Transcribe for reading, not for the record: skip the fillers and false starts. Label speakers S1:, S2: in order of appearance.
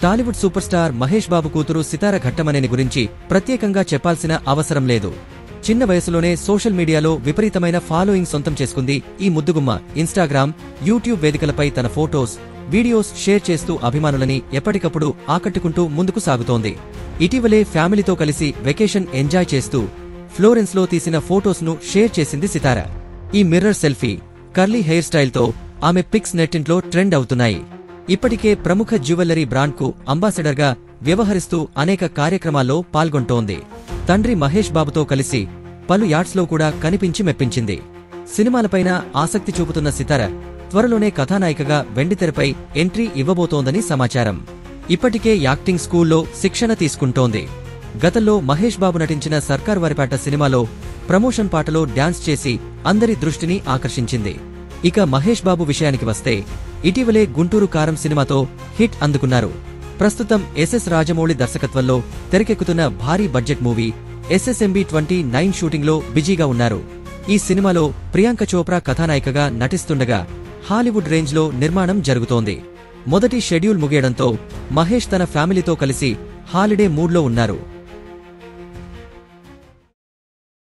S1: Tollywood super star Mahesh Babu కూతురు సితార ఘట్టమనేని గురించి ప్రత్యేకంగా చెప్పాల్సిన అవసరం లేదు. చిన్న వయసులోనే సోషల్ మీడియాలో విపరీతమైన ఫాలోయింగ్ సొంతం చేసుకుంది ఈ ముద్దుగుమ్మ. ఇన్స్టాగ్రామ్, యూట్యూబ్ వేదికలపై తన ఫోటోస్, వీడియోస్ షేర్ చేస్తూ అభిమానులని ఎప్పటికప్పుడు ఆకట్టుకుంటూ ముందుకు సాగుతోంది. ఇటీవలే ఫ్యామిలీతో కలిసి వెకేషన్ ఎంజాయ్ చేస్తూ ఫ్లోరెన్స్ లో తీసిన ఫోటోస్ ను షేర్ చేసింది సితార. ఈ మిర్రర్ సెల్ఫీ, కర్లీ హెయిర్ స్టైల్తో ఆమె పిక్స్ నెట్టింట్లో ట్రెండ్ అవుతున్నాయి. ఇప్పటికే ప్రముఖ జ్యువెల్లరీ బ్రాండ్కు అంబాసిడర్గా వ్యవహరిస్తూ అనేక కార్యక్రమాల్లో పాల్గొంటోంది. తండ్రి మహేష్ బాబుతో కలిసి పలు యాడ్స్లో కూడా కనిపించి మెప్పించింది. సినిమాలపైన ఆసక్తి చూపుతున్న సితార త్వరలోనే కథానాయికగా వెండితెరపై ఎంట్రీ ఇవ్వబోతోందని సమాచారం. ఇప్పటికే యాక్టింగ్ స్కూల్లో శిక్షణ తీసుకుంటోంది. గతంలో మహేష్ బాబు నటించిన సర్కార్ వారిపేట సినిమాలో ప్రమోషన్ పాటలో డ్యాన్స్ చేసి అందరి దృష్టిని ఆకర్షించింది. ఇక మహేష్ బాబు విషయానికి వస్తే ఇటీవలే గుంటూరు కారం సినిమాతో హిట్ అందుకున్నారు. ప్రస్తుతం ఎస్ఎస్ రాజమౌళి దర్శకత్వంలో తెరకెక్కుతున్న భారీ బడ్జెట్ మూవీ SSMB 29 షూటింగ్లో బిజీగా ఉన్నారు. ఈ సినిమాలో ప్రియాంక చోప్రా కథానాయికగా నటిస్తుండగా హాలీవుడ్ రేంజ్లో నిర్మాణం జరుగుతోంది. మొదటి షెడ్యూల్ ముగియడంతో మహేష్ తన ఫ్యామిలీతో కలిసి హాలిడే మూడ్లో ఉన్నారు.